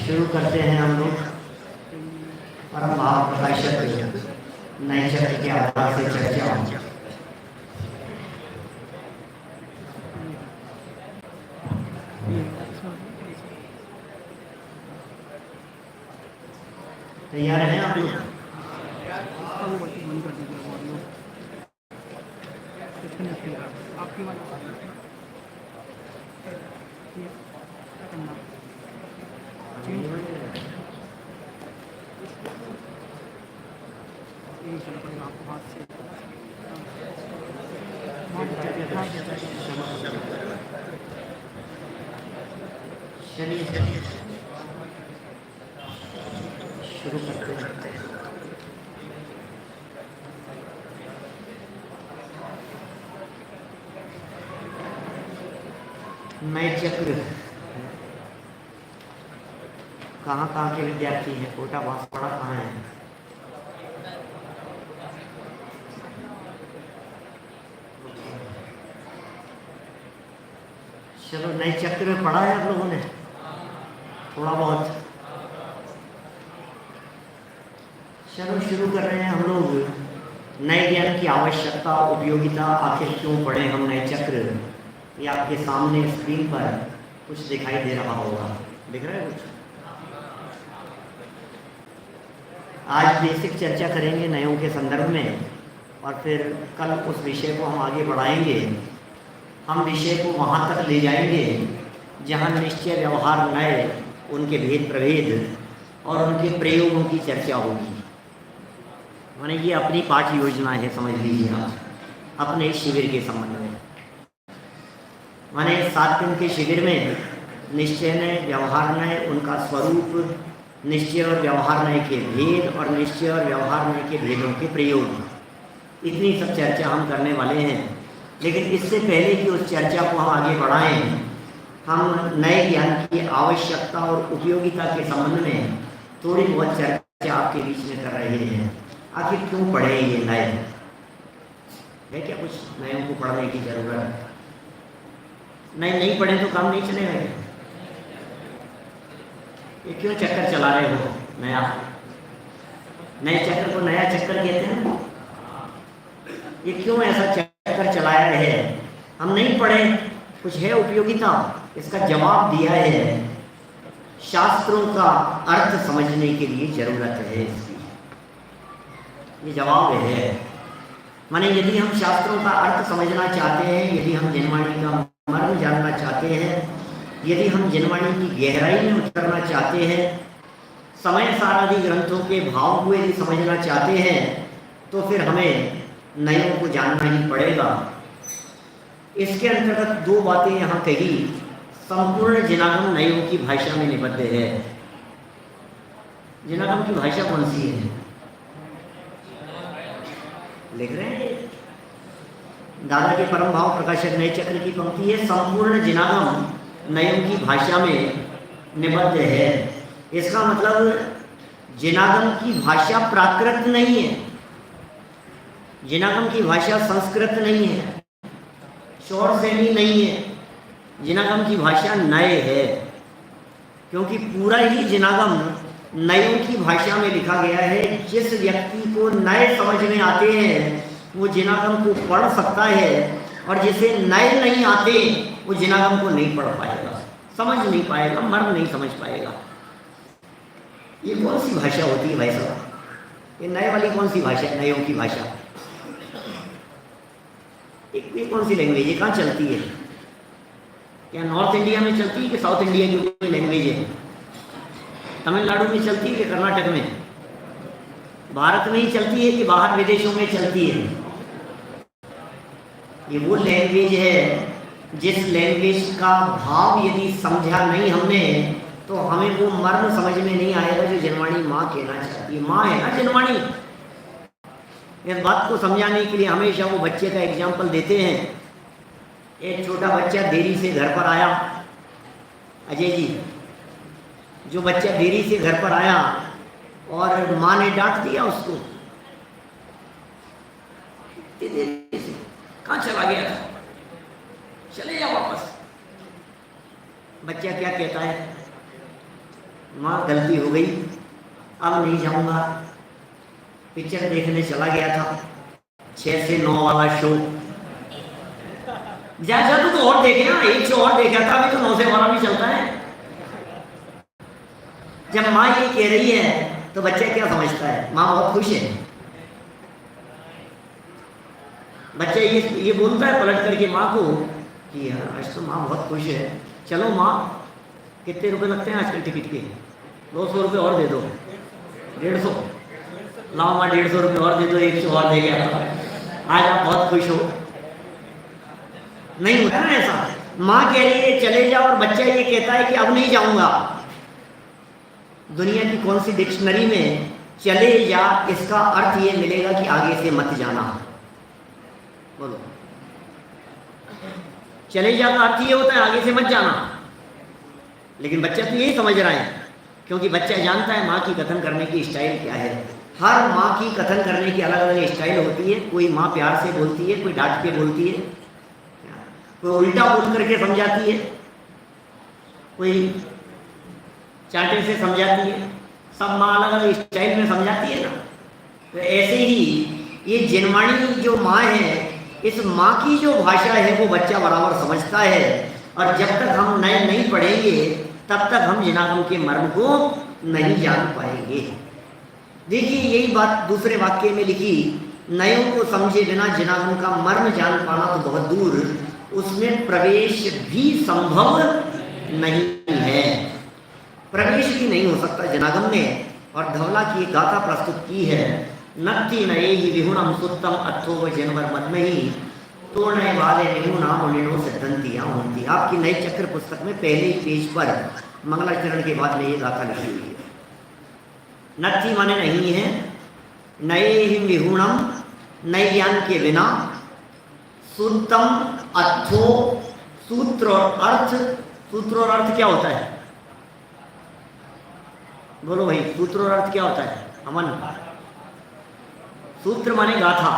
शुरू करते हैं हम लोग परम भाव प्रकाशक नए चक्र के आधार से चर्चा। तैयार हैं आप लोग? चलिए शुरू करते हैं। नए चक्र कहाँ के विद्यार्थी हैं? कोटा बांसवाड़ा कहाँ है? चलो नए चक्र में पढ़ा है आप लोगों ने थोड़ा बहुत? चलो शुरू कर रहे हैं हम लोग। नए ज्ञान की आवश्यकता, उपयोगिता, आखिर क्यों पढ़ें हम नए चक्र। ये आपके सामने स्क्रीन पर कुछ दिखाई दे रहा होगा, दिख रहा है कुछ? आज बेसिक चर्चा करेंगे नयों के संदर्भ में और फिर कल उस विषय को हम आगे बढ़ाएंगे। हम विषय को वहाँ तक ले जाएंगे जहाँ निश्चय, व्यवहार, नए, उनके भेद प्रभेद और उनके प्रयोगों की चर्चा होगी। माने ये अपनी पाठ योजना है, समझ लीजिए आप, अपने शिविर के संबंध में। माने 7 दिन के शिविर में निश्चय नय, व्यवहार नय, उनका स्वरूप, निश्चय और व्यवहार नय के भेद और निश्चय और व्यवहार नय के भेदों के प्रयोग, इतनी सब चर्चा हम करने वाले हैं। लेकिन इससे पहले कि उस चर्चा को हम आगे बढ़ाएं, हम नए ज्ञान की आवश्यकता और उपयोगिता के संबंध में थोड़ी बहुत चर्चा आपके बीच में कर रहे हैं। आखिर क्यों पढ़े ये नए? है क्या कुछ नयों को पढ़ने की जरूरत? नहीं पढ़े तो काम नहीं चलेगा। ये क्यों चक्कर चला रहे हो नया? नए चक्कर को नया चक्कर कहते हैं। ये क्यों ऐसा चक्कर चलाया है? हम नहीं पढ़े, कुछ है उपयोगिता? इसका जवाब दिया है, शास्त्रों का अर्थ समझने के लिए जरूरत है इसकी। ये जवाब है। माने यदि हम शास्त्रों का अर्थ समझना चाहते हैं, यदि हम जनवाणी का मर्म जानना चाहते हैं, यदि हम जनवाणी की गहराई में उतरना चाहते हैं, समय सारादि ग्रंथों के भाव को यदि समझना चाहते हैं, तो फिर हमें नयों को जानना ही पड़ेगा। इसके अंतर्गत 2 बातें यहाँ कही। संपूर्ण जिनागम नयों की भाषा में निबद्ध है। जिनागम की भाषा कौन सी है? लिख रहे हैं दादा के परम भाव प्रकाशक नए चक्र की पंक्ति है, संपूर्ण जिनागम नयों की भाषा में निबद्ध है। इसका मतलब जिनागम की भाषा प्राकृत नहीं है, जिनागम की भाषा संस्कृत नहीं है, शौर सेनी नहीं है। जिनागम की भाषा नय है, क्योंकि पूरा ही जिनागम नयों की भाषा में लिखा गया है। जिस व्यक्ति को नए समझ में आते हैं वो जिनागम को पढ़ सकता है, और जिसे नए नहीं आते वो जिनागम को नहीं पढ़ पाएगा, समझ नहीं पाएगा, मर्म नहीं समझ पाएगा। ये कौन सी भाषा होती है भाई साहब? ये नए वाली कौन सी भाषा है? नयों की भाषा ये कौन सी लैंग्वेज है? कहाँ चलती है? क्या नॉर्थ इंडिया में चलती है कि साउथ इंडिया की कोई लैंग्वेज है? तमिलनाडु में चलती है कि कर्नाटक में? भारत में ही चलती है कि बाहर विदेशों में चलती है? ये वो लैंग्वेज है जिस लैंग्वेज का भाव यदि समझा नहीं हमने, तो हमें वो मर्म समझ में नहीं आएगा जो जनवाणी माँ कहना चाहती है। माँ है ना जनवाणी। इस बात को समझाने के लिए हमेशा वो बच्चे का एग्जाम्पल देते हैं। एक छोटा बच्चा देरी से घर पर आया, अजय जी, जो बच्चा देरी से घर पर आया और माँ ने डांट दिया उसको, देरी से कहाँ चला गया था, चले जा वापस। बच्चा क्या कहता है? माँ गलती हो गई, अब नहीं जाऊंगा, पिक्चर देखने चला गया था, 6 से 9 वाला शो। जा तो और देखे ना, एक शो और देखा था, अभी तो 9 से 12 भी चलता है। जब माँ ये कह रही है तो बच्चा क्या समझता है? माँ बहुत खुश है। बच्चा ये बोलता है पलट करके माँ को कि यार आज तो माँ बहुत खुश है, चलो माँ कितने रुपए लगते हैं आजकल टिकट के? 200 रुपये और दे दो। 150? लाओ माँ 150 रुपये और दे दो, 100 और दे गया, आज आप बहुत खुश हो। नहीं होता ना ऐसा। माँ कह रही है चले जाओ और बच्चा ये कहता है कि अब नहीं जाऊंगा। दुनिया की कौन सी डिक्शनरी में चले जा इसका अर्थ ये मिलेगा कि आगे से मत जाना? बोलो, चले जा का अर्थ ये होता है आगे से मत जाना। लेकिन बच्चा तो यही समझ रहा है, क्योंकि बच्चा जानता है माँ की कथन करने की स्टाइल क्या है। हर माँ की कथन करने की अलग अलग स्टाइल होती है। कोई माँ प्यार से बोलती है, कोई डांट के बोलती है, कोई उल्टा बोल करके समझाती है, कोई चांटे से समझाती है। सब माँ अलग अलग स्टाइल में समझाती है ना। तो ऐसे ही ये जिनवाणी जो माँ है, इस माँ की जो भाषा है वो बच्चा बराबर समझता है। और जब तक हम नए नहीं पढ़ेंगे तब तक हम जिनागम के मर्म को नहीं जान पाएंगे। देखिए यही बात दूसरे वाक्य में लिखी, नयों को समझे बिना जिनागम का मर्म जान पाना तो बहुत दूर, उसमें प्रवेश भी संभव नहीं है। प्रवेश भी नहीं हो सकता जिनागम में। और धवला की एक गाथा प्रस्तुत की है, नत्ति नये ही विहुणम सुत्तम अथो व जनवर मदमही तो नए वाले नहीं नाम उन्हें सिद्धंतियाँ होती। आपकी नई चक्र पुस्तक में पहले ही पेज पर मंगलाचरण के बाद में ये गाथा लिखी हुई है। नत्थी माने नहीं है, नए ही विहूणम, नए ज्ञान के बिना, सूत्रम अर्थो, सूत्र और अर्थ। सूत्र और अर्थ क्या होता है? बोलो भाई, सूत्र और अर्थ क्या होता है? अमन, सूत्र माने गाथा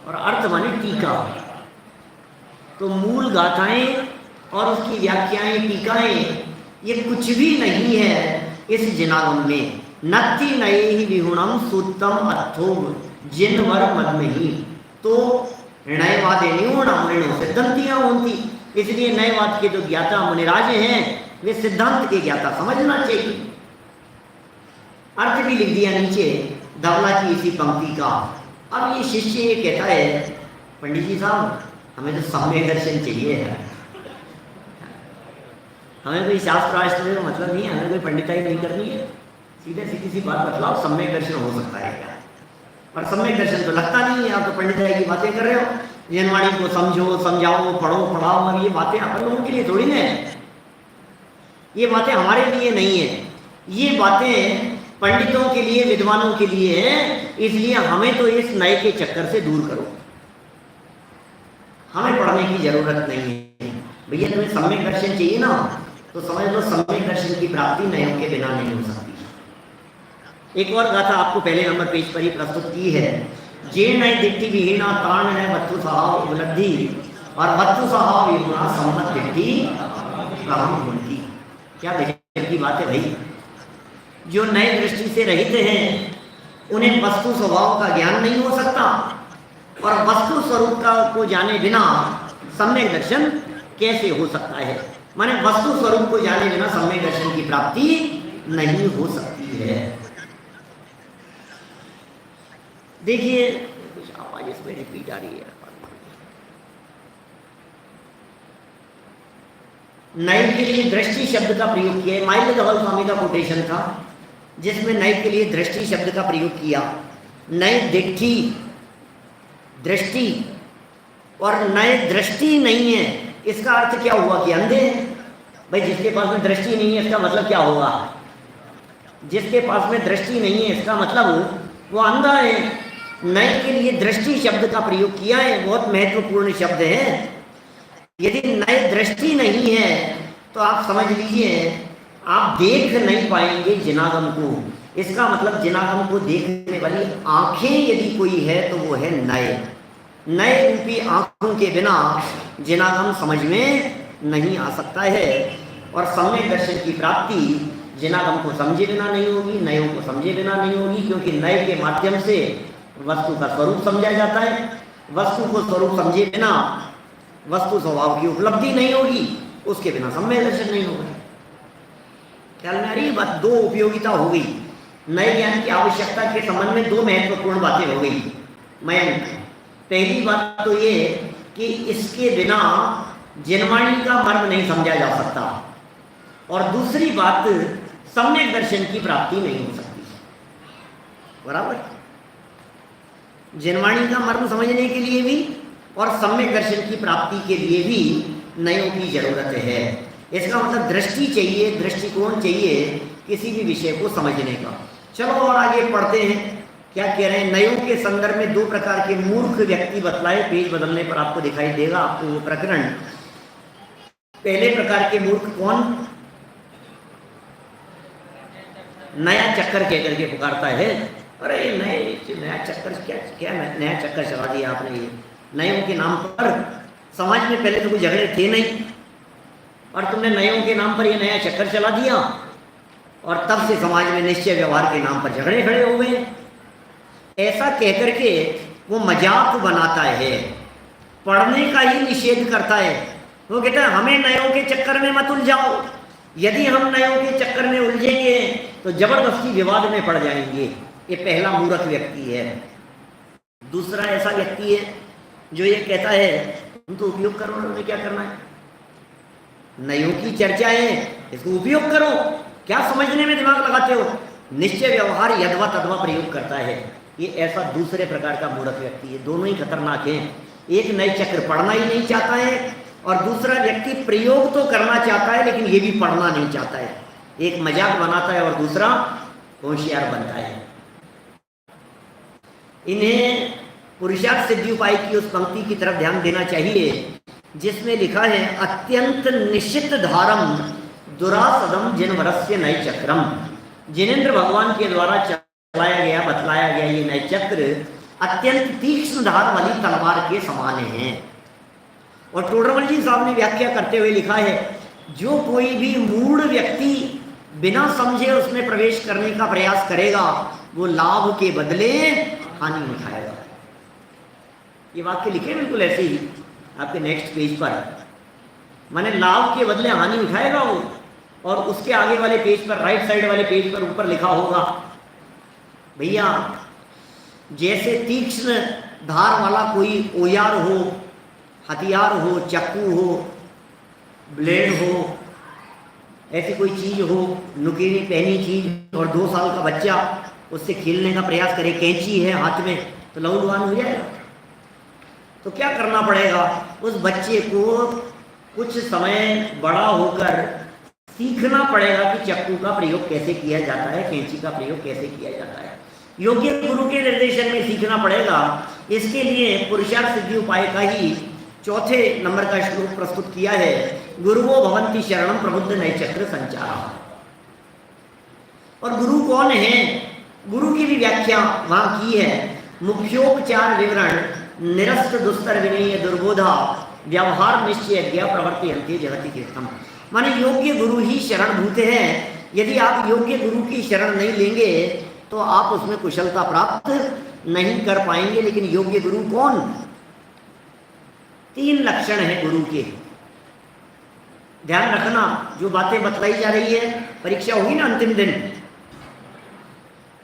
और अर्थ माने टीका। तो मूल गाथाएं और उसकी व्याख्याएं, टीकाएं, ये कुछ भी नहीं है इस जिनागम में। नत्थी नए ही विहुणम सूत्रम अर्थो जिन वर मद में ही। तो नयवादे निगुणम ऋणो सिद्धांतियां होती। इसलिए नयवाद के जो ज्ञाता मुनिराज हैं वे सिद्धांत के ज्ञाता समझना चाहिए। अर्थ भी लिख दिया नीचे धवला की इसी पंक्ति का। अब ये शिष्य ये कहता है, पंडित जी साहब हमें तो सम्यक दर्शन चाहिए है, हमें कोई शास्त्र वास्त्र का मतलब नहीं है, हमें कोई पंडिताई नहीं करनी है, सीधे सीधी सी बात बतलाओ, सम्यक दर्शन हो सकता है क्या? पर सम्यक दर्शन तो लगता नहीं है, आप तो पंडिताई की बातें कर रहे हो। जनवाणी को समझो, समझाओ, पढ़ो, पढ़ाओ, और ये बातें हम लोगों के लिए थोड़ी ना है, ये बातें हमारे लिए नहीं है, ये बातें पंडितों के लिए, विद्वानों के लिए है। इसलिए हमें तो इस नए के चक्कर से दूर करो, हमें पढ़ने की जरूरत नहीं है। भैया तुम्हें सम्यक दर्शन चाहिए ना, तो समझ लो सम्यक दर्शन की प्राप्ति नयों के बिना नहीं हो सकती। एक और गाथा आपको पहले नंबर पेज पर ही प्रस्तुत की है। जे नई दिट्ठी विहीना ताण है वत्तु सहाव उपलब्धि, और वत्तु सहाव विहुणा सम्मत दिट्ठी कहां होती। क्या गजब की बात है भाई। जो नए दृष्टि से रहित हैं उन्हें वस्तु स्वभाव का ज्ञान नहीं हो सकता, और वस्तु स्वरूप का को जाने बिना सम्यक दर्शन कैसे हो सकता है? माने वस्तु स्वरूप को जाने बिना सम्यक दर्शन की प्राप्ति नहीं हो सकती है। देखिए कुछ आवाज इसमें रिपीट आ रही है। नए के लिए दृष्टि शब्द का प्रयोग किया है। माइल धवल स्वामी का कोटेशन था जिसमें नए के लिए दृष्टि शब्द का प्रयोग किया। नए दिट्ठी दृष्टि, और नए दृष्टि नहीं है, इसका अर्थ क्या हुआ कि अंधे हैं। भाई जिसके पास में दृष्टि नहीं है इसका मतलब क्या होगा? जिसके पास में दृष्टि नहीं है इसका मतलब वो अंधा है। नए के लिए दृष्टि शब्द का प्रयोग किया है, बहुत महत्वपूर्ण शब्द है। यदि नए दृष्टि नहीं है तो आप समझ लीजिए आप देख नहीं पाएंगे जिनागम को। इसका मतलब जिनागम को देखने वाली आंखें यदि कोई है तो वो है नए। नए रूपी आंखों के बिना जिनागम समझ में नहीं आ सकता है, और सम्यक दर्शन की प्राप्ति जिनागम को समझे बिना नहीं होगी, नयों को समझे बिना नहीं होगी। क्योंकि नए के माध्यम से वस्तु का स्वरूप समझा जाता है, वस्तु को स्वरूप समझे बिना वस्तु स्वभाव की उपलब्धि नहीं होगी, उसके बिना सम्यक दर्शन नहीं होगा। ख्याल में आ रही बात? दो उपयोगिता हो गई। नए ज्ञान की आवश्यकता के संबंध में दो महत्वपूर्ण बातें हो गई। मयंक, पहली बात तो ये कि इसके बिना जिनवाणी का मर्म नहीं समझा जा सकता, और दूसरी बात सम्यक दर्शन की प्राप्ति नहीं हो सकती। बराबर? जिनवाणी का मर्म समझने के लिए भी और सम्यक दर्शन की प्राप्ति के लिए भी नयों की जरूरत है। इसका मतलब दृष्टि चाहिए, दृष्टिकोण चाहिए किसी भी विषय को समझने का। चलो और आगे पढ़ते हैं क्या कह रहे हैं। नयों के संदर्भ में दो प्रकार के मूर्ख व्यक्ति बतलाए। पेज बदलने पर आपको दिखाई देगा आपको वो प्रकरण। पहले प्रकार के मूर्ख कौन? नया चक्कर कह करके पुकारता है। अरे नया चक्कर क्या नया चक्कर चला दिया आपने। ये नयों के नाम पर समाज में पहले तो कोई झगड़े थे नहीं, और तुमने नयों के नाम पर ये नया चक्कर चला दिया, और तब से समाज में निश्चय व्यवहार के नाम पर झगड़े खड़े हो गए। ऐसा कहकर के वो मजाक बनाता है, पढ़ने का ही निषेध करता है। वो कहता है हमें नयों के चक्कर में मत उलझाओ, यदि हम नयों के चक्कर में उलझेंगे तो जबरदस्ती विवाद में पड़ जाएंगे। ये पहला मूर्ख व्यक्ति है। दूसरा ऐसा व्यक्ति है जो ये कहता है तुम तो उपयोग करो, उन्होंने क्या करना है, नयों की चर्चा है इसको उपयोग करो, क्या समझने में दिमाग लगाते हो। निश्चय व्यवहार यदवा तदवा प्रयोग करता है। ये ऐसा दूसरे प्रकार का मूर्ख व्यक्ति है। दोनों ही खतरनाक हैं। एक नए चक्र पढ़ना ही नहीं चाहता है और दूसरा व्यक्ति प्रयोग तो करना चाहता है लेकिन ये भी पढ़ना नहीं चाहता है। एक मजाक बनाता है और दूसरा होशियार बनता है। इन्हें पुरुषार्थ सिद्धि उपाय की उस पंक्ति की तरफ ध्यान देना चाहिए जिसमें लिखा है अत्यंत निश्चित धारम दुरासदम जिनवरस्य नय चक्रम। जिनेंद्र भगवान के द्वारा चलाया गया बतलाया गया ये नय चक्र अत्यंत तीक्ष्ण धार वाली तलवार के समान है। और टोडरमल जी साहब ने व्याख्या करते हुए लिखा है जो कोई भी मूढ़ व्यक्ति बिना समझे उसमें प्रवेश करने का प्रयास करेगा वो लाभ के बदले हानि उठाएगा। ये वाक्य लिखे बिल्कुल ऐसे ही आपके नेक्स्ट पेज पर, माने लाभ के बदले हानि उठाएगा वो। और उसके आगे वाले पेज पर, राइट साइड वाले पेज पर ऊपर लिखा होगा भैया जैसे तीक्ष्ण धार वाला कोई औजार हो, हथियार हो, चाकू हो, ब्लेड हो, ऐसी कोई चीज हो, नुकीली पहनी चीज, और 2 साल का बच्चा उससे खेलने का प्रयास करे, कैंची है हाथ में, तो लहूलुहान हो जाएगा। तो क्या करना पड़ेगा, उस बच्चे को कुछ समय बड़ा होकर सीखना पड़ेगा कि चाकू का प्रयोग कैसे किया जाता है, कैंची का प्रयोग कैसे किया जाता है। योग्य गुरु के निर्देशन में सीखना पड़ेगा। इसके लिए पुरुषार्थ सिद्धि उपाय का ही 4 नंबर का श्लोक प्रस्तुत किया है, गुरुवो भवन्ति शरणम प्रबुद्ध नय चक्र संचारा। और गुरु कौन है, गुरु की भी व्याख्या वहां की है, मुख्योपचार विवरण निरस्त दुस्तर विनय दुर्बोधा व्यवहार निश्चय ज्ञा प्रवृत्ति अंत्य जगति तीर्थम। माने योग्य गुरु ही शरणभूत है। यदि आप योग्य गुरु की शरण नहीं लेंगे तो आप उसमें कुशलता प्राप्त नहीं कर पाएंगे। लेकिन योग्य गुरु कौन, 3 लक्षण है गुरु के, ध्यान रखना। जो बातें बतलाई जा रही है, परीक्षा होगी ना अंतिम दिन,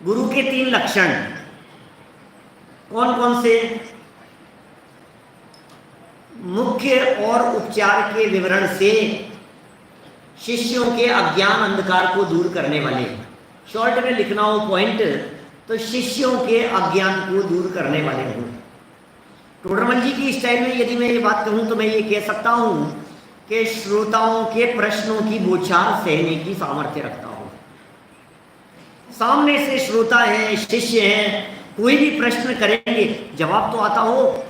गुरु के 3 लक्षण कौन कौन से, मुख्य और उपचार के विवरण से शिष्यों के अज्ञान अंधकार को दूर करने वाले। शॉर्ट में लिखना हो पॉइंट तो शिष्यों के अज्ञान को दूर करने वाले हों। टोडरमल जी की स्टाइल में यदि मैं ये बात कहूं तो मैं ये कह सकता हूं कि श्रोताओं के प्रश्नों की बौछार सहने की सामर्थ्य रखता हूं। सामने से श्रोता है, शिष्य हैं, कोई भी प्रश्न करेंगे जवाब तो आता हो,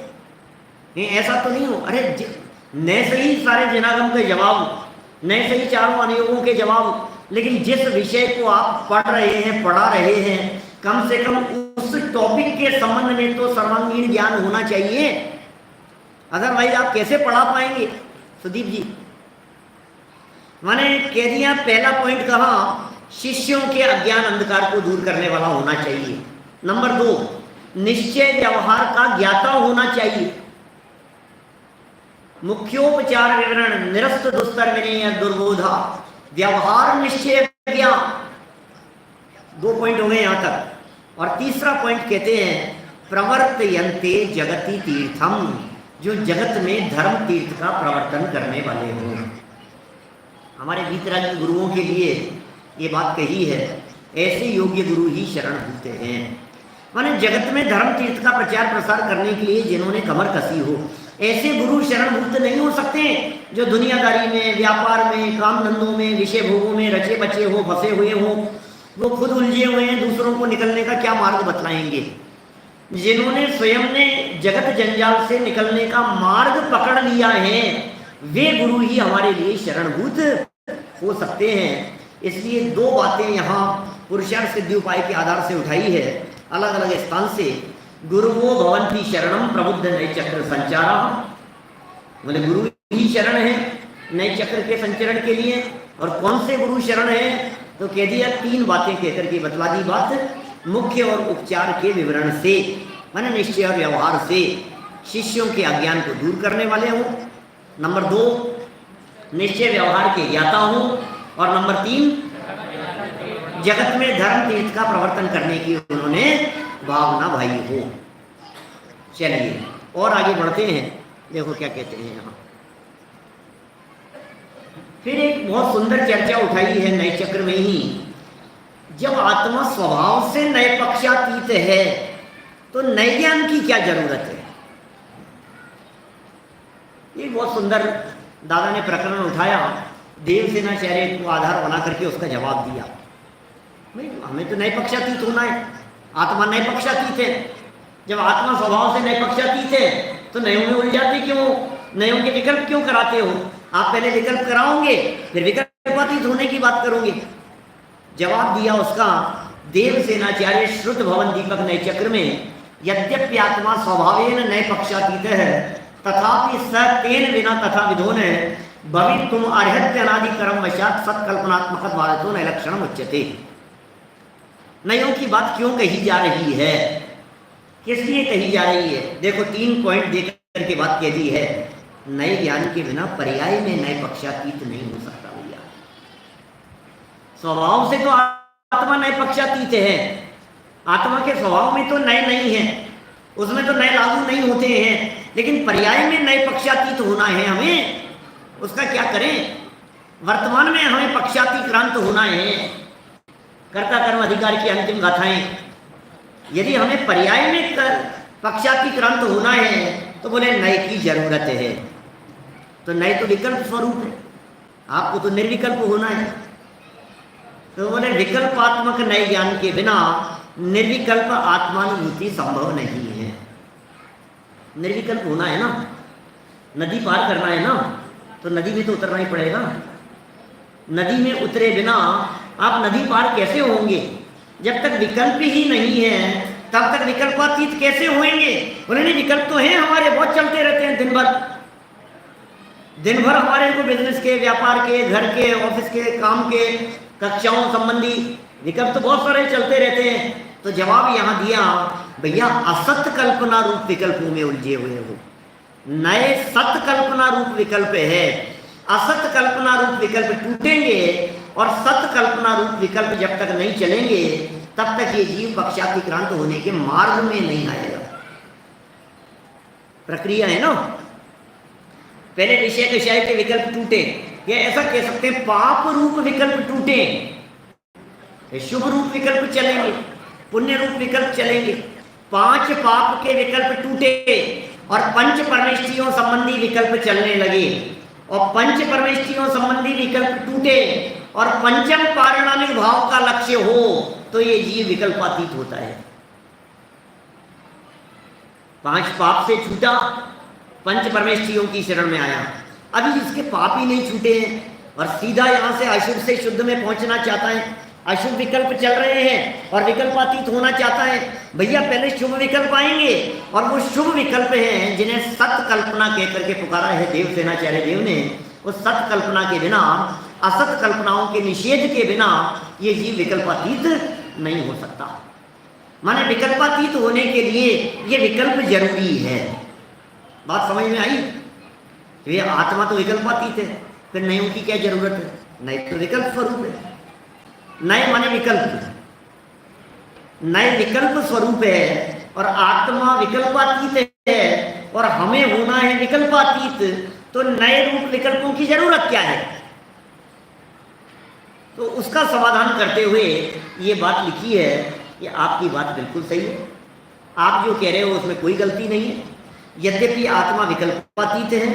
ऐसा तो नहीं हो अरे न सही सारे जनागम के जवाब, न सही चारों अनुयोगों के जवाब, लेकिन जिस विषय को आप पढ़ रहे हैं, पढ़ा रहे हैं, कम से कम उस टॉपिक के संबंध में तो सर्वांगीण ज्ञान होना चाहिए। अदरवाइज आप कैसे पढ़ा पाएंगे। सुदीप जी मैंने कह दिया, पहला पॉइंट कहा शिष्यों के अज्ञान अंधकार को दूर करने वाला होना चाहिए। नंबर 2, निश्चय व्यवहार का ज्ञाता होना चाहिए। मुख्योपचार विवरण निरस्त दुस्तर विनय दुर्बोधा व्यवहार निश्चय ज्ञान, 2 पॉइंट हो गए यहां तक। और तीसरा पॉइंट कहते हैं प्रवर्तयन्ते जगति तीर्थम, जो जगत में धर्म तीर्थ का प्रवर्तन करने वाले हों। हमारे भीतरागी गुरुओं के लिए ये बात कही है, ऐसे योग्य गुरु ही शरण होते हैं। माने जगत में धर्म तीर्थ का प्रचार प्रसार करने के लिए जिन्होंने कमर कसी हो, ऐसे गुरु शरणभूत नहीं हो सकते जो दुनियादारी में, व्यापार में, काम धंधों में, विषय भोगों में रचे बचे हो, फंसे हुए हो, वो खुद उलझे हुए हैं, दूसरों को निकलने का क्या मार्ग बतलाएंगे। जिन्होंने स्वयं ने जगत जंजाल से निकलने का मार्ग पकड़ लिया है, वे गुरु ही हमारे लिए शरणभूत हो सकते हैं। इसलिए 2 बातें यहाँ पुरुषार्थ सिद्धि उपाय के आधार से उठाई है, अलग अलग स्थान से। गुरुवो भवन्ति शरणम प्रबुद्ध नय चक्र संचारा, बोले गुरु ही शरण है नए चक्र के संचरण के लिए। और कौन से गुरु शरण है, तो कह दिया 3 बातें कहकर के बतला दी बात, मुख्य और उपचार के विवरण से, माने निश्चय और व्यवहार से शिष्यों के अज्ञान को दूर करने वाले हों। नंबर 2, निश्चय व्यवहार के ज्ञाता हों। और नंबर 3, जगत में धर्म तीर्थ का प्रवर्तन करने की उन्होंने भावना भाई हो। चलिए और आगे बढ़ते हैं, देखो क्या कहते हैं यहाँ। फिर एक बहुत सुंदर चर्चा उठाई है नए चक्र में ही, जब आत्मा स्वभाव से नए पक्षातीत है तो नए ज्ञान की क्या जरूरत है। बहुत सुंदर दादा ने प्रकरण उठाया, देवसेनाचार्य को आधार बना करके उसका जवाब दिया। भाई हमें तो नए पक्षातीत होना है, आत्मा नए पक्षातीत है। जब आत्मा स्वभाव से नए पक्षातीत है तो नयों में उलझाते क्यों, नयों के विकल्प क्यों कराते हो? आप पहले विकल्प कराओगे फिर विकल्पातीत होने की बात करोगे। जवाब दिया उसका देवसेनाचार्य श्रुत भवन दीपक नए चक्र में, यद्यपि आत्मा स्वभावेन नए पक्षातीत है तथापि स तेन बिना तथा विधो ने भवितुम अर्हत्य अनादि कर्म वशात सत्कल्पनात्मक वादतो न लक्षण उच्यते। नयों की बात क्यों कही जा रही है, किस लिए कही जा रही है? देखो 3 पॉइंट देकर के बात कह दी है। नए ज्ञान के बिना पर्याय में नए पक्षातीत नहीं हो सकता भैया। स्वभाव से तो आत्मा नए पक्षातीत है, आत्मा के स्वभाव में तो नए नहीं है, उसमें तो नए लागू नहीं होते हैं, लेकिन पर्याय में नए पक्षातीत होना है हमें। उसका क्या करें? वर्तमान में हमें पक्षातिक्रांत होना है। कर्ता कर्म अधिकार की अंतिम गाथाएं, यदि हमें पर्याय में पक्षातिक्रांत होना है तो बोले नए की जरूरत है। तो नए तो विकल्प स्वरूप है, आपको तो निर्विकल्प होना है। तो बोले विकल्पात्मक नए ज्ञान के बिना निर्विकल्प आत्मानुभूति संभव नहीं है। निर्विकल्प होना है ना, नदी पार करना है ना, तो नदी में तो उतरना ही पड़ेगा। नदी में उतरे बिना आप नदी पार कैसे होंगे? जब तक विकल्प ही नहीं है तब तक विकल्पातीत कैसे होंगे? बोले नहीं, विकल्प तो हैं हमारे, बहुत चलते रहते हैं दिन भर हमारे को बिजनेस के, व्यापार के, घर के, ऑफिस के, काम के, कक्षाओं संबंधी विकल्प तो बहुत सारे चलते रहते हैं। तो जवाब यहाँ दिया, भैया असत कल्पना रूप विकल्पों में उलझे हुए हो। नए सत कल्पना रूप विकल्प है, असत कल्पना रूप विकल्प टूटेंगे और सत कल्पना रूप विकल्प जब तक नहीं चलेंगे तब तक ये जीव पक्षातिक्रांत होने के मार्ग में नहीं आएगा। प्रक्रिया है ना, पहले विषय विषय के विकल्प टूटे, या ऐसा कह सकते हैं पाप रूप विकल्प टूटे, शुभ रूप विकल्प चलेंगे, पुण्य रूप विकल्प चलेंगे। 5 पाप के विकल्प टूटे और 5 परमेष्ठियों संबंधी विकल्प चलने लगे, और 5 परमेष्ठियों संबंधी विकल्प टूटे और पंचम पारिणामिक भाव का लक्ष्य हो तो ये जीव विकल्पातीत होता है। 5 पाप से छूटा, 5 परमेष्ठियों की शरण में आया। अभी इसके पाप ही नहीं छूटे हैं और सीधा यहाँ से अशुभ से शुद्ध में पहुंचना चाहता है। अशुभ विकल्प चल रहे हैं और विकल्पातीत होना चाहता है। भैया पहले शुभ विकल्प आएंगे, और वो शुभ विकल्प हैं जिन्हें सत कल्पना कहकर के पुकारा है देवसेनाचार्य देव ने। उस सत कल्पना के बिना, असत कल्पनाओं के निषेध के बिना ये जीव विकल्पातीत नहीं हो सकता। माने विकल्पातीत होने के लिए ये विकल्प जरूरी है। बात समझ में आई? ये आत्मा तो विकल्पातीत है, फिर नयों की क्या जरूरत है? नए तो विकल्प स्वरूप है। नए माने विकल्प, नए विकल्प स्वरूप है और आत्मा विकल्पातीत है और हमें होना है विकल्पातीत। तो नए रूप विकल्पों की जरूरत क्या है? तो उसका समाधान करते हुए ये बात लिखी है कि आपकी बात बिल्कुल सही है, आप जो कह रहे हो उसमें कोई गलती नहीं है। यद्यपि आत्मा विकल्पातीत है,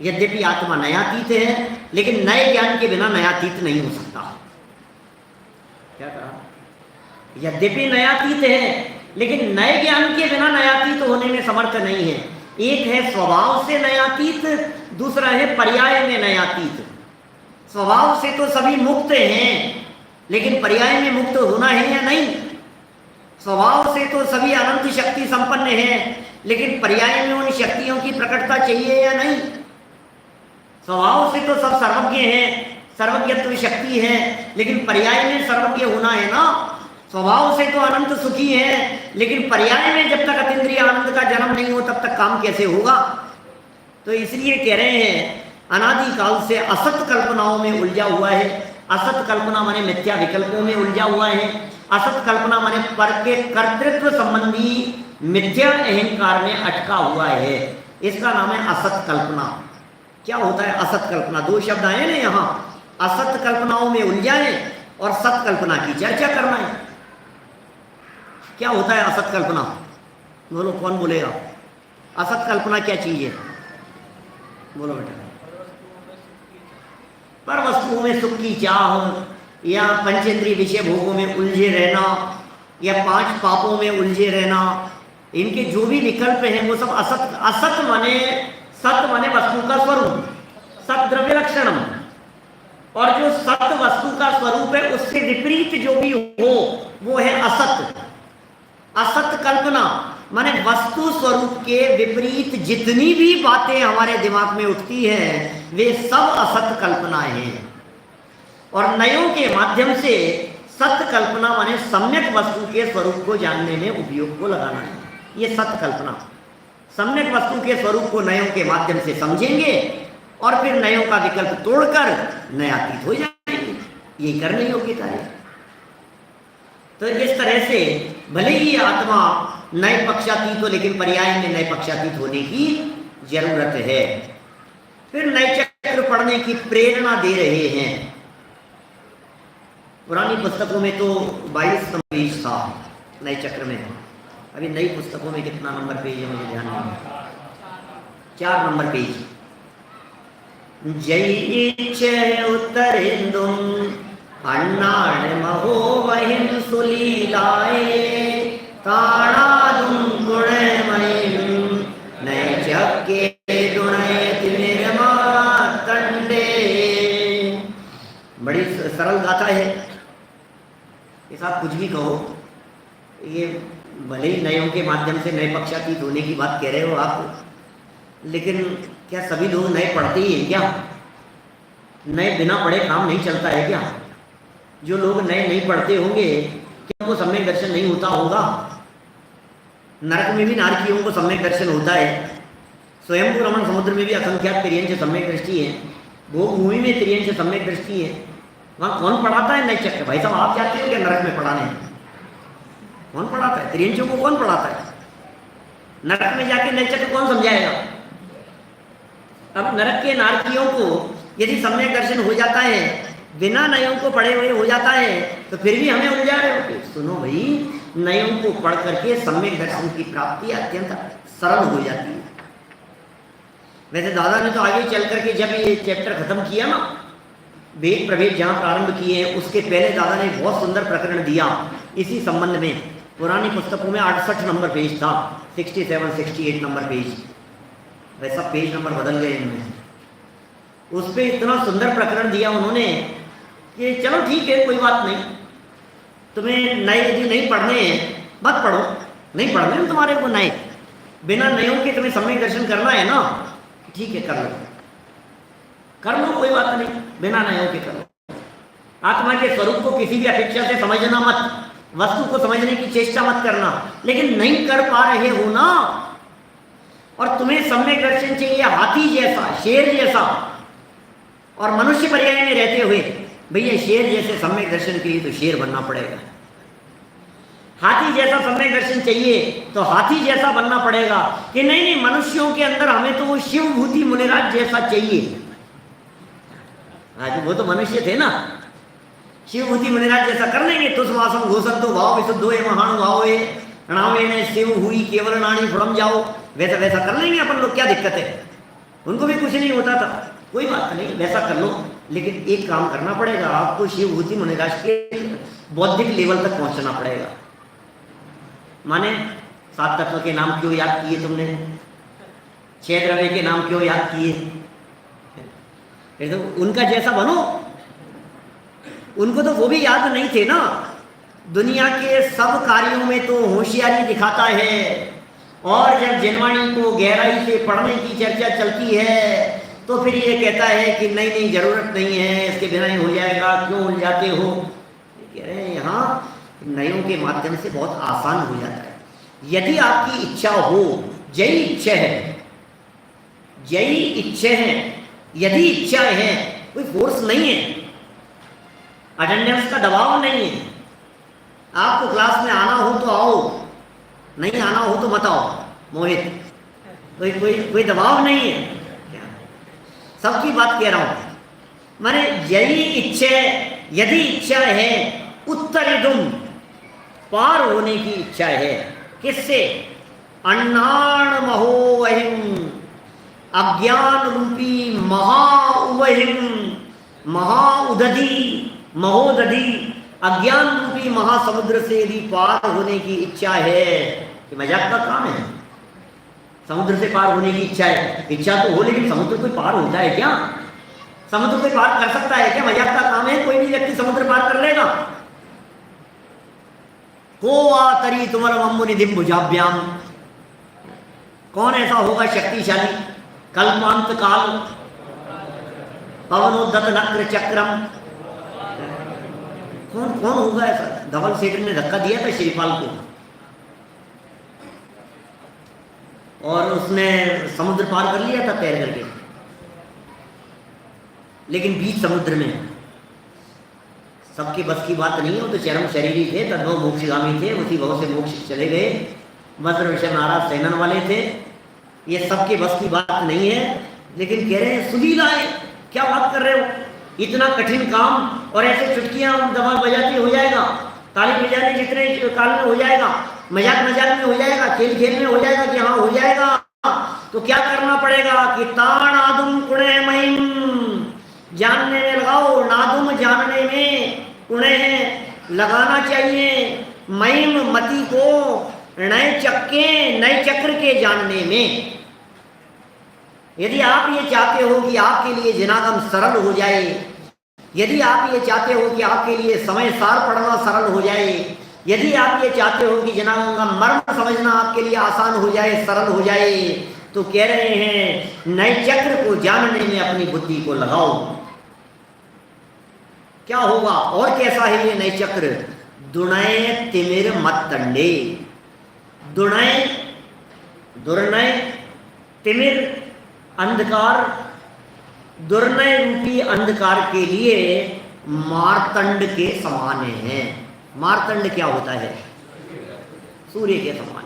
यद्यपि आत्मा नयातीत है, लेकिन नए ज्ञान के बिना नयातीत नहीं हो सकता। क्या कहा? यद्यपि नयातीत है लेकिन नए ज्ञान के बिना नयातीत होने में समर्थ नहीं है। एक है स्वभाव से नयातीत, दूसरा है पर्याय में नयातीत। स्वभाव से तो सभी मुक्त हैं, लेकिन पर्याय में मुक्त होना है या नहीं? स्वभाव से तो सभी अनंत शक्ति संपन्न हैं, लेकिन पर्याय में उन शक्तियों की प्रकटता चाहिए या नहीं? स्वभाव से तो सब सर्वज्ञ हैं, सर्वज्ञत्व शक्ति है, लेकिन पर्याय में सर्वज्ञ होना है ना। स्वभाव से तो अनंत सुखी है, लेकिन पर्याय में जब तक अतीन्द्रिय आनंद का जन्म नहीं हो तब तक काम कैसे होगा? तो इसलिए कह रहे हैं अनादि काल से असत कल्पनाओं में उलझा हुआ है। असत कल्पना माने मिथ्या विकल्पों में उलझा हुआ है। असत कल्पना माने पर के कर्तृत्व संबंधी मिथ्या अहंकार में अटका हुआ है। इसका नाम है असत कल्पना। क्या होता है असत कल्पना? 2 शब्द आए ना यहाँ, असत कल्पनाओं में उलझा है और सत कल्पना की चर्चा करना है। क्या होता है असत कल्पना? बोलो, कौन बोलेगा? असत कल्पना क्या चीज है? बोलो बेटा। पर वस्तुओं में सुख की चाह या पंचेंद्रिय विषय भोगों में उलझे रहना या 5 पापों में उलझे रहना, इनके जो भी विकल्प हैं वो सब असत। असत माने सत माने वस्तु का स्वरूप, सत द्रव्य लक्षणम, और जो सत वस्तु का स्वरूप है उससे विपरीत जो भी हो वो है असत। असत कल्पना माने वस्तु स्वरूप के विपरीत जितनी भी बातें हमारे दिमाग में उठती हैं वे सब असत कल्पनाएं हैं। और नयों के माध्यम से सत कल्पना माने सम्यक वस्तु के स्वरूप को जानने में उपयोग को लगाना है। ये सत कल्पना, सम्यक वस्तु के स्वरूप को नयों के माध्यम से समझेंगे और फिर नयों का विकल्प तोड़कर नयातीत हो जाएंगे। ये करने योग्यता है। तो इस तरह से भले ही आत्मा नए पक्षातीत हो, लेकिन पर्याय में नए पक्षातीत होने की जरूरत है। फिर नए चक्र पढ़ने की प्रेरणा दे रहे हैं। पुरानी पुस्तकों में तो 22 नंबर पेज था नए चक्र में, अभी नई पुस्तकों में कितना नंबर पेज है मुझे ध्यान नहीं, 4 नंबर पेज। जय उत्तरेन्दुम अन्नाड़ महो वहिम सुलीलाए ताणादुम गुणमयिम नैचक्के दुणयति निर्मातंडे। बड़ी सरल गाथा है, इस आप कुछ भी कहो, ये भले ही नयों के माध्यम से नए पक्षातीत होने की बात कह रहे हो आप, लेकिन क्या सभी लोग नए पढ़ते ही हैं क्या? नए बिना पढ़े काम नहीं चलता है क्या? जो लोग नए नहीं पढ़ते होंगे क्या उनको सम्यक दर्शन नहीं होता होगा? नरक में भी नारकियों को सम्यक दर्शन होता है, स्वयंभू रमण समुद्र में भी असंख्यात तिर्यंश सम्यक दृष्टि है, भोग भूमि में तिर्यंश सम्यक दृष्टि है। वहाँ कौन पढ़ाता है नए चक्र? भाई साहब आप जाते हो क्या नरक में पढ़ाने? कौन पढ़ाता है? तिर्यंशों को कौन पढ़ाता है? नरक में जाके नए चक्र कौन समझाएगा? अब नरक के नारकियों को यदि सम्यक दर्शन हो जाता है, बिना नयों को पढ़े हुए हो जाता है, तो फिर भी हमें उलझा रहे हो। सुनो भाई, नयों को पढ़ करके सम्यक दर्शन की प्राप्ति अत्यंत सरल हो जाती है। वैसे दादा ने तो आगे चल करके जब ये चैप्टर खत्म किया ना, वेद प्रभेद जहाँ प्रारंभ किए हैं, उसके पहले दादा ने बहुत सुंदर प्रकरण दिया इसी संबंध में। पुरानी पुस्तकों में 68 नंबर पेज था, 67 68 नंबर पेज, वैसा पेज नंबर बदल गए इनमें। उस पर इतना सुंदर प्रकरण दिया उन्होंने कि चलो ठीक है कोई बात नहीं, तुम्हें नए यदि नहीं पढ़ने हैं मत पढ़ो, नहीं पढ़ने हैं तुम्हारे को नए, बिना नयों के तुम्हें सम्यक दर्शन करना है ना, ठीक है कर लो, कर लो कोई बात नहीं, बिना नयों के करो। आत्मा के स्वरूप को किसी भी अपेक्षा से समझना मत, वस्तु को समझने की चेष्टा मत करना, लेकिन नहीं कर पा रहे हो ना, और तुम्हें सम्यक दर्शन चाहिए हाथी जैसा, शेर जैसा, और मनुष्य पर्याय में रहते हुए भैया शेर जैसे सम्यक दर्शन के लिए तो शेर बनना पड़ेगा। हाथी जैसा सम्यक दर्शन चाहिए तो हाथी जैसा बनना पड़ेगा कि नहीं नहीं मनुष्यों के अंदर हमें तो वो शिवभूति मुनिराज जैसा चाहिए। आज वो तो मनुष्य थे ना, शिवभूति मुनिराज जैसा कर लेंगे। तुष्मासम घोषण तो भाव विशुद्धो ये महानुभाव ये प्रणामे ने शिव हुई केवल नानी फुड़म जाओ, वैसा वैसा कर लेंगे अपन लोग, क्या दिक्कत है? उनको भी कुछ नहीं होता था, कोई बात नहीं, वैसा कर लो, लेकिन एक काम करना पड़ेगा, आपको शिवभूति मुनिराज के बौद्धिक लेवल तक पहुंचना पड़ेगा। माने 7 तत्व के नाम क्यों याद किए तुमने? 6 द्रव्य के नाम क्यों याद किए? तो उनका जैसा बनो। उनको तो वो भी याद नहीं थे ना। दुनिया के सब कार्यों में तो होशियारी दिखाता है, और जब जिनवाणी को गहराई से पढ़ने की चर्चा चलती है तो फिर ये कहता है कि नहीं नहीं जरूरत नहीं है, इसके बिना ही हो जाएगा, क्यों उलझाते हो? कह रहे हैं यहाँ नयों के माध्यम से बहुत आसान हो जाता है। यदि आपकी इच्छा हो, जयी इच्छा है, जयी इच्छा है, यदि इच्छा है, कोई फोर्स नहीं है, अटेंडेंस का दबाव नहीं है, आपको क्लास में आना हो तो आओ, नहीं आना हो तो मत आओ, मोहित, कोई कोई कोई दबाव नहीं है, सबकी बात कह रहा हूं। माने यही इच्छा, यदि इच्छा है उत्तरिदुम, पार होने की इच्छा है, किससे? अन्नाण महो वहिम, अज्ञान रूपी महाउवहिम महाउदधि महोदधि अज्ञान रूपी महासमुद्र से यदि पार होने की इच्छा है, कि मजाक का काम है, समुद्र से पार होने की इच्छा है, इच्छा तो हो लेकिन समुद्र कोई पार होता है क्या? समुद्र कोई पार कर सकता है क्या? मजाक का काम है, कोई भी व्यक्ति समुद्र पार कर लेगा। को आतरी तुमर मम्मु निधिम भुजाभ्याम, कौन ऐसा होगा शक्तिशाली? कल्पांत काल पवनोद्दत नक्र चक्रम, कौन कौन होगा ऐसा? धवल सेठ ने धक्का दिया था श्रीपाल को और उसने समुद्र पार कर लिया था तैर करके, लेकिन बीच समुद्र में सबके बस की बात नहीं है। वो तो चरम शरीरी थे, तद्भव मोक्षगामी थे, उसी भाव से मोक्ष चले गए, वज्र विषय नाराज सेनन वाले थे। ये सबके बस की बात नहीं है, लेकिन कह रहे हैं सुधीला है, क्या बात कर रहे हो, इतना कठिन काम और ऐसे चुटकियां दबा बजाती हो जाएगा, ताली बजाने जितने काल में हो जाएगा, मजाक मजाक में हो जाएगा, खेल खेल में हो जाएगा कि हाँ हो जाएगा, तो क्या करना पड़ेगा कि ताण आदुम कुणे महिम, जानने में लगाओ, नादुम जानने में, उन्हें लगाना चाहिए, महिम मति को नए चक्र के जानने में। यदि आप ये चाहते हो कि आपके लिए जनागम सरल हो जाए, यदि आप ये चाहते हो कि आपके लिए समय सार पढ़ना सरल हो जाए, यदि आप ये चाहते हो कि जनागम का मर्म समझना आपके लिए आसान हो जाए, सरल हो जाए, तो कह रहे हैं नए चक्र को जानने में अपनी बुद्धि को लगाओ। क्या होगा और कैसा है ये नए चक्र? दुणय तिमिर मत्तंडे, दुर्नय तिमिर अंधकार, दुर्नय रूपी अंधकार के लिए मारतंड के समान है। मारतंड क्या होता है? सूर्य के समान।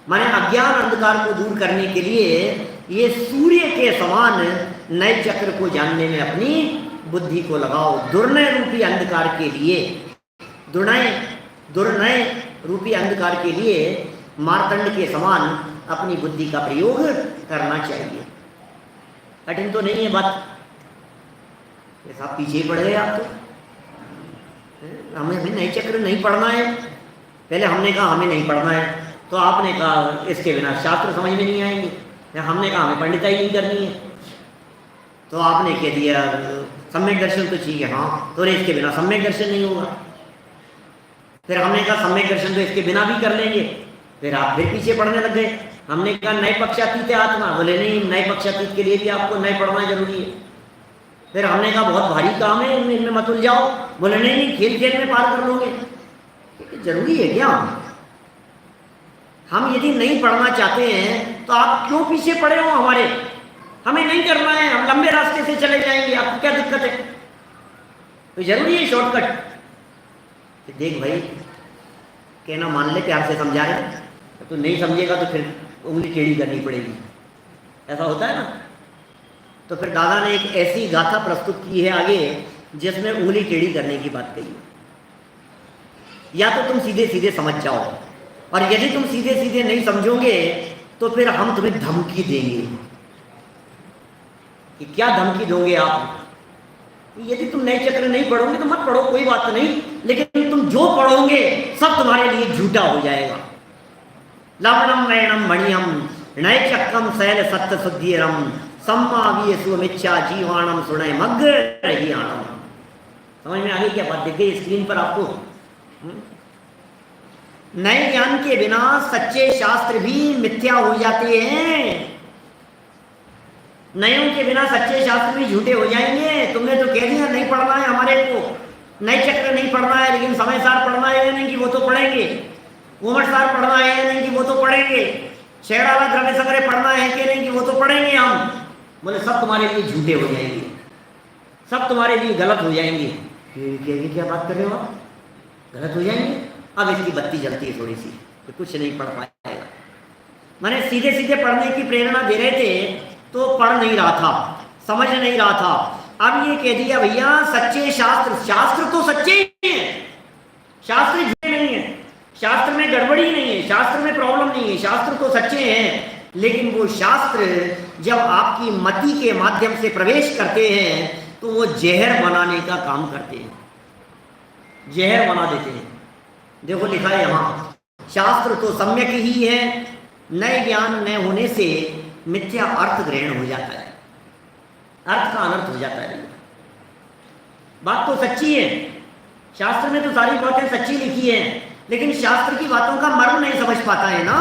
माने अज्ञान अंधकार को दूर करने के लिए ये सूर्य के समान नए चक्र को जानने में अपनी बुद्धि को लगाओ। दुर्नय रूपी अंधकार के लिए, दुर्नय रूपी अंधकार के लिए मारतंड के समान अपनी बुद्धि का प्रयोग करना चाहिए। कठिन तो नहीं है बात, ये साहब पीछे पड़ गए आप तो, हमें नए चक्र नहीं पढ़ना है। पहले हमने कहा हमें नहीं पढ़ना है, तो आपने कहा इसके बिना शास्त्र समझ में नहीं आएंगे, हमने कहा हमें पंडिताई नहीं करनी है, तो आपने कह दिया सम्यक दर्शन तो ठीक है, हाँ तो इसके बिना सम्यक दर्शन नहीं होगा। फिर हमने कहा सम्यक दर्शन तो इसके बिना भी कर लेंगे, फिर आप फिर पीछे पढ़ने लग गए। हमने कहा नए पक्षातीत है आत्मा, बोले नहीं नए पक्षातीत के लिए भी आपको नए पढ़ना जरूरी है। फिर हमने कहा बहुत भारी काम है, इनमें मत उलझाओ, बोले नहीं खेल खेल में पार कर लोगे। जरूरी है क्या? हम यदि नहीं पढ़ना चाहते हैं तो आप क्यों पीछे पड़े हो हमारे? हमें नहीं करना है, हम लंबे रास्ते से चले जाएंगे, आपको क्या दिक्कत है? तो जरूरी है शॉर्टकट। देख भाई कहना मान ले, प्यार से समझा रहे, तो नहीं समझेगा तो फिर उंगली टेढ़ी करनी पड़ेगी, ऐसा होता है ना। तो फिर दादा ने एक ऐसी गाथा प्रस्तुत की है आगे जिसमें उंगली टेढ़ी करने की बात कही। या तो तुम सीधे सीधे समझ जाओ, और यदि तुम सीधे सीधे नहीं समझोगे तो फिर हम तुम्हें धमकी देंगे। कि क्या धमकी दोगे आप? यदि तुम नए चक्र नहीं पढ़ोगे तो मत पढ़ो, कोई बात नहीं, लेकिन तुम जो पढ़ोगे सब तुम्हारे लिए झूठा हो जाएगा। लवणम वैणम मणियम नए चक्रम शैल सत्य शुद्धिरम सम्मावीय सुमिच्छा जीवाणम सुनय मग्र रही आनम। समझ में आ गई क्या बात? दिख गई स्क्रीन पर आपको? नए ज्ञान के बिना सच्चे शास्त्र भी मिथ्या हो जाते हैं, नयों के बिना सच्चे शास्त्र भी झूठे हो जाएंगे। तुमने तो कह दिया नहीं पढ़ना है हमारे को, नए चक्र नहीं पढ़ना है, लेकिन समय सार पढ़ना है या नहीं कि वो तो पढ़ेंगे, उमर सार पढ़ना है या नहीं कि वो तो पढ़ेंगे, शेराला द्रव्य संग्रह पढ़ना है कि नहीं कि वो तो पढ़ेंगे हम। बोले सब तुम्हारे लिए झूठे हो जाएंगे, सब तुम्हारे लिए गलत हो जाएंगे। क्या बात कर रहे हो आप? गलत हो जाएंगे? अब इसकी बत्ती जलती है थोड़ी सी, तो कुछ नहीं पढ़ पाएगा। मैंने सीधे सीधे पढ़ने की प्रेरणा दे रहे थे तो पढ़ नहीं रहा था, समझ नहीं रहा था। अब ये कह दिया भैया सच्चे शास्त्र, शास्त्र तो सच्चे ही हैं, शास्त्र झूठे नहीं है, शास्त्र में गड़बड़ी नहीं है, शास्त्र में प्रॉब्लम नहीं है, शास्त्र तो सच्चे हैं। लेकिन वो शास्त्र जब आपकी मति के माध्यम से प्रवेश करते हैं तो वो जहर बनाने का काम करते हैं, जहर बना देते हैं। देखो लिखा है यहाँ, शास्त्र तो सम्यक ही है, नए ज्ञान न होने से मिथ्या अर्थ ग्रहण हो जाता है, अर्थ का अनर्थ हो जाता है। बात तो सच्ची है, शास्त्र में तो सारी बातें सच्ची लिखी है, लेकिन शास्त्र की बातों का मर्म नहीं समझ पाता है ना,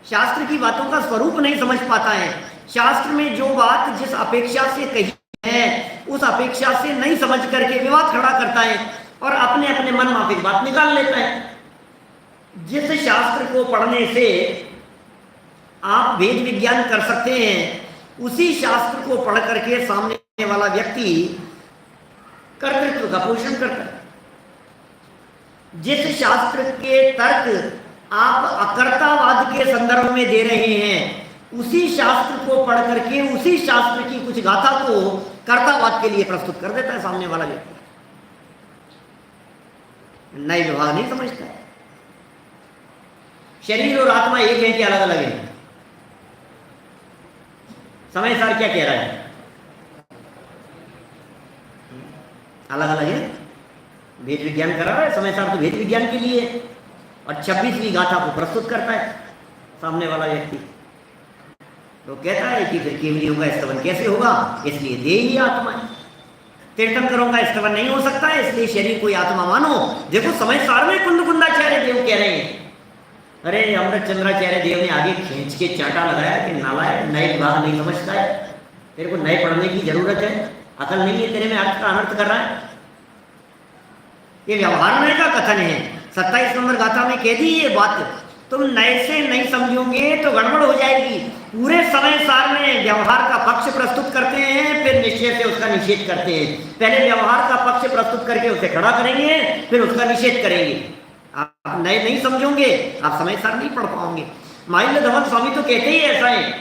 शास्त्र की बातों का स्वरूप नहीं समझ पाता है। शास्त्र में जो बात जिस अपेक्षा से कही है उस अपेक्षा से नहीं समझ करके विवाद खड़ा करता है और अपने अपने मन माफिक बात निकाल लेता है। जिस शास्त्र को पढ़ने से आप वेद विज्ञान कर सकते हैं, उसी शास्त्र को पढ़ करके सामने वाला व्यक्ति कर्तृत्व का पोषण करता है। जिस शास्त्र के तर्क आप अकर्तावाद के संदर्भ में दे रहे हैं, उसी शास्त्र को पढ़ करके उसी शास्त्र की कुछ गाथा को कर्तावाद के लिए प्रस्तुत कर देता है सामने वाला व्यक्ति। नए विभाग नहीं समझता है। शरीर और आत्मा एक है कि अलग अलग है? समय सार क्या कह रहा है? अलग अलग है। वेद विज्ञान करा रहा है, समय सार तो वेद विज्ञान के लिए और 26वीं गाथा को प्रस्तुत करता है सामने वाला व्यक्ति। तो कहता है कि फिर केवलियों का स्तवन कैसे होगा, इसलिए देह ही आत्मा है। तीर्थंकरों का स्तवन नहीं हो सकता है, इसलिए शरीर को आत्मा मानो। देखो समय सार में कुंदकुंदाचार्य देव कह रहे हैं, अरे अमृत चंद्राचार्य देव ने आगे खींच के चाटा लगाया कि नालायक, नए विभाग नहीं समझता है, तेरे को नए पढ़ने की जरूरत है, अकल नहीं है तेरे में, अर्थ का अनर्थ कर रहा है। ये व्यवहार में का कथन है, 27 नंबर गाथा में कह दी ये बात। तुम नए से नहीं समझोगे तो गड़बड़ हो जाएगी। पूरे समय सार में व्यवहार का पक्ष प्रस्तुत करते हैं, फिर निश्चय से उसका निषेध करते हैं। पहले व्यवहार का पक्ष प्रस्तुत करके उसे खड़ा करेंगे, फिर उसका निषेध करेंगे। आप नए नहीं समझोगे, आप समय सार नहीं पढ़ पाओगे। माइल्य धवन स्वामी तो कहते ही ऐसा है,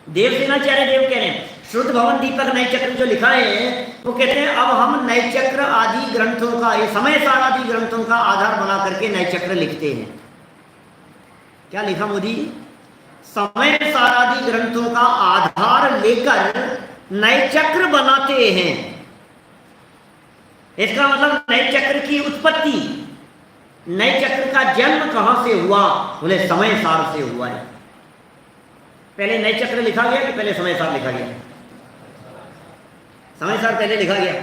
देवसेनाचार्य देव कह रहे हैं, शुद्ध भवन दीपक नए चक्र जो लिखा है वो कहते हैं अब हम नए चक्र आदि ग्रंथों का, ये समय सार आदि ग्रंथों का आधार बना करके नए चक्र लिखते हैं। क्या लिखा मोदी? समय सार आदि ग्रंथों का आधार लेकर नए चक्र बनाते हैं। इसका मतलब नए चक्र की उत्पत्ति, नए चक्र का जन्म कहां से हुआ? बोले समय सार से हुआ है। पहले नए चक्र लिखा गया कि पहले समय सार लिखा गया? समय सार पहले लिखा गया,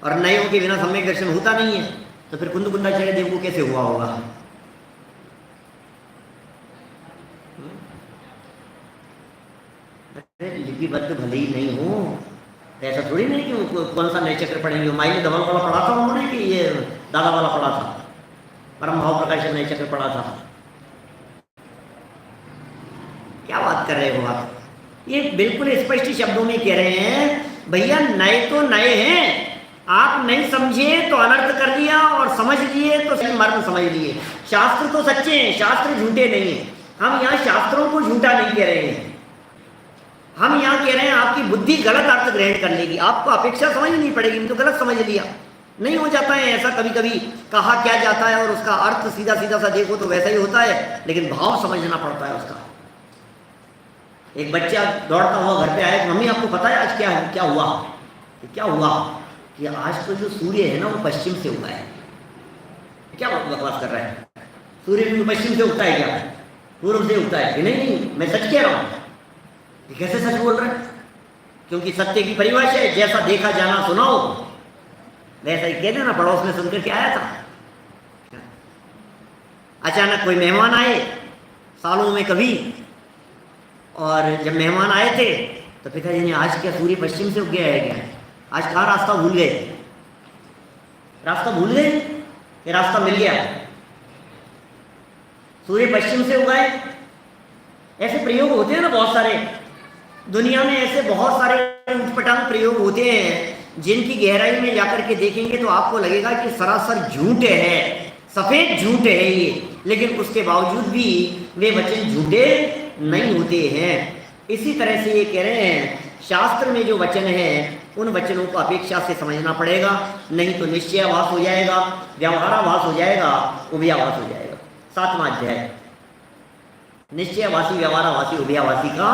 और नयों के बिना सम्यक दर्शन होता नहीं है, तो फिर कुंदकुंदाचार्य देव को कैसे हुआ होगा? लिपिबद्ध भले ही नहीं हो, ऐसा थोड़ी नहीं कि कौन सा नए चक्र पढ़ेंगे। माइल्य धवन वाला पढ़ा था उन्होंने कि ये दादा वाला पढ़ा था? परम भाव प्रकाश नए चक्र पढ़ा था। क्या बात कर रहे हो आप? ये बिल्कुल स्पष्ट शब्दों में कह रहे हैं, भैया नए तो नए हैं, आप नहीं समझे तो अनर्थ कर दिया, और समझ लिए तो सही मर्म समझ लिए। शास्त्र तो सच्चे हैं, शास्त्र झूठे नहीं है। हम यहाँ शास्त्रों को झूठा नहीं कह रहे हैं, हम यहाँ कह रहे हैं आपकी बुद्धि गलत अर्थ ग्रहण कर लेगी, आपको अपेक्षा समझनी पड़ेगी, तो गलत समझ लिया। नहीं हो जाता है ऐसा कभी कभी, कहा क्या जाता है और उसका अर्थ सीधा सीधा सा देखो तो वैसा ही होता है, लेकिन भाव समझना पड़ता है उसका। एक बच्चा दौड़ता हुआ घर पे आया, मम्मी आपको पता है आज क्या हुआ? क्या हुआ कि आज तो जो सूर्य है ना वो पश्चिम से उगा है। क्या बकवास कर रहा है? सूर्य भी पश्चिम से उगता है क्या? पूर्व से उगता है? नहीं, मैं सच कह रहा हूँ। कैसे सच बोल रहा है? क्योंकि सत्य की परिभाषा है, जैसा देखा जाना सुनाओ, वैसा ही कह देना। पड़ोस में सुनकर के आया था, अचानक कोई मेहमान आए सालों में कभी, और जब मेहमान आए थे तो पिताजी ने आज क्या सूर्य पश्चिम से उग गया है क्या? आज कहाँ रास्ता भूल गए? रास्ता भूल गए कि रास्ता मिल गया? सूर्य पश्चिम से उगा है। ऐसे प्रयोग होते हैं ना बहुत सारे, दुनिया में ऐसे बहुत सारे उटपटांग प्रयोग होते हैं जिनकी गहराई में जाकर के देखेंगे तो आपको लगेगा कि सरासर झूठ है, सफेद झूठ है ये, लेकिन उसके बावजूद भी वे वचन झूठे नहीं होते हैं। इसी तरह से ये कह रहे हैं, शास्त्र में जो वचन है उन वचनों को अपेक्षा से समझना पड़ेगा, नहीं तो निश्चयाभास हो जाएगा, व्यवहाराभास हो जाएगा, उभयाभास हो जाएगा। 7वां अध्याय। निश्चयवासी, व्यवहारावासी, उभयावासी का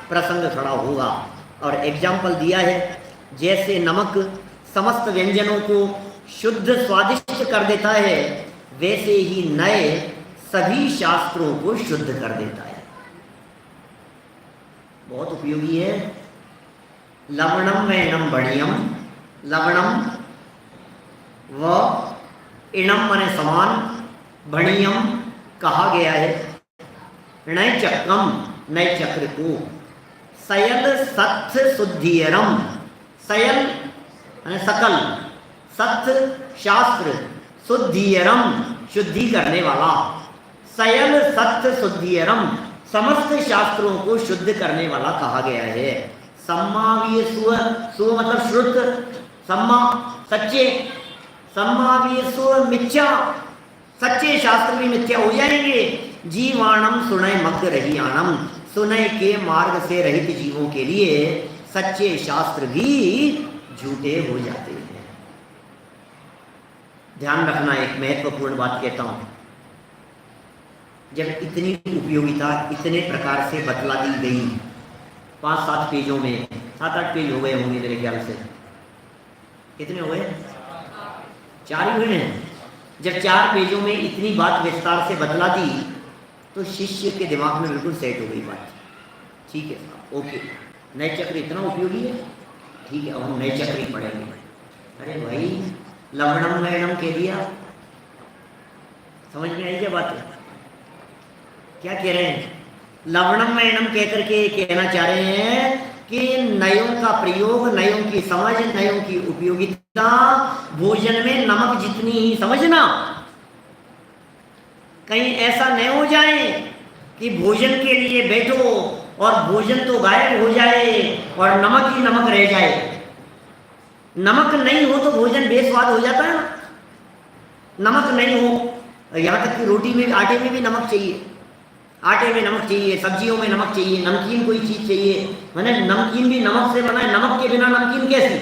प्रसंग खड़ा होगा। और एग्जाम्पल दिया है, जैसे नमक समस्त व्यंजनों को शुद्ध स्वादिष्ट कर देता है, वैसे ही नए सभी शास्त्रों को शुद्ध कर देता है। बहुत उपयोगी है। लवणम व इणम बढ़ियम, लवणम व इणम माने समान, बढ़ियम कहा गया है नय चक्रम, नय चक्र को। सयल सत्य शुद्धियरम, सयल माने सकल, सत्य शास्त्र, शुद्धियरम शुद्धि करने वाला, सयल सत्य शुद्धियरम समस्त शास्त्रों को शुद्ध करने वाला कहा गया है। सम्मावीय स्व, स्व मतलब श्रुत, सम्मा सच्चे, सम्मावीय स्व मिथ्या, सच्चे शास्त्र भी मिथ्या हो जाएंगे। जीवाणम सुनय मग्न रही आनम, सुनय के मार्ग से रहित जीवों के लिए सच्चे शास्त्र भी झूठे हो जाते हैं। ध्यान रखना, एक महत्वपूर्ण बात कहता हूं, जब इतनी उपयोगिता इतने प्रकार से बतला दी गई, 5-7 पेजों में, 7-8 पेज हो गए होंगे मेरे ख्याल से, कितने हो गए? 4 ही हुए हैं। जब 4 पेजों में इतनी बात विस्तार से बतला दी तो शिष्य के दिमाग में बिल्कुल सेट हो गई बात। ठीक है, ओके, नए चक्र इतना उपयोगी है, ठीक है, अब हम नए चक्र ही पढ़ेंगे। अरे भाई, लवणम नयनम कह दिया, समझ में आई क्या बात है? क्या कह रहे हैं? लवणम नयनम कहकर के कहना चाह रहे हैं कि नयों का प्रयोग, नयों की समझ, नयों की उपयोगिता, भोजन में नमक जितनी ही समझना। कहीं ऐसा नहीं हो जाए कि भोजन के लिए बैठो और भोजन तो गायब हो जाए और नमक ही नमक रह जाए। नमक नहीं हो तो भोजन बेस्वाद हो जाता है ना। नमक नहीं हो, यहाँ तक कि रोटी में, आटे में भी नमक चाहिए, आटे में नमक चाहिए, सब्जियों में नमक चाहिए, नमकीन कोई चीज़ चाहिए, मैंने नमकीन भी नमक से बना है, नमक के बिना नमकीन कैसी?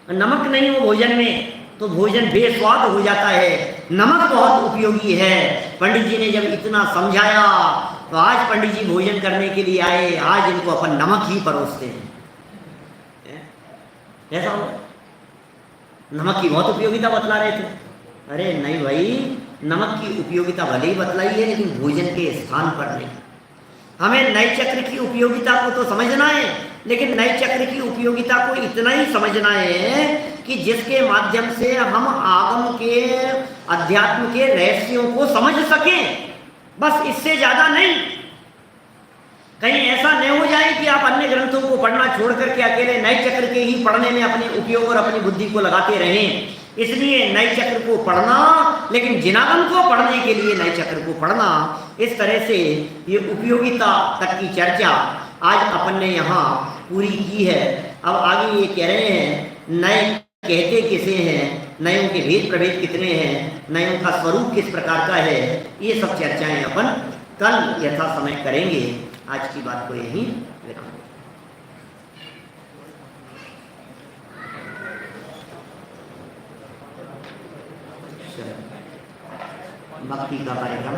नमक नहीं हो भोजन में तो भोजन बेस्वाद हो जाता है। नमक बहुत उपयोगी है। पंडित जी ने जब इतना समझाया तो आज पंडित जी भोजन करने के लिए आए, आज इनको अपन नमक ही परोसते हैं। ऐसा हो, नमक की बहुत उपयोगिता बतला रहे थे। अरे नहीं भाई, नमक की उपयोगिता भले ही बतलाई है लेकिन भोजन के स्थान पर नहीं। हमें नए चक्र की उपयोगिता को तो समझना है, लेकिन नए चक्र की उपयोगिता को इतना ही समझना है कि जिसके माध्यम से हम आगम के, अध्यात्म के रहस्यों को समझ सकें, बस इससे ज्यादा नहीं। कहीं ऐसा नहीं हो जाए कि आप अन्य ग्रंथों को पढ़ना छोड़ करके अकेले नए चक्र के ही पढ़ने में अपने उपयोग और अपनी बुद्धि को लगाते रहें। इसलिए नए चक्र को पढ़ना, लेकिन जिनागम को पढ़ने के लिए नए चक्र को पढ़ना। इस तरह से ये उपयोगिता तक की चर्चा आज अपन ने यहाँ पूरी की है। अब आगे ये कह रहे हैं नए कहते किसे हैं, नयों के भेद प्रभेद कितने हैं, नयों का स्वरूप किस प्रकार का है, ये सब चर्चाएं अपन कल यथा समय करेंगे। आज की बात को यही विराम। भक्ति का कार्यक्रम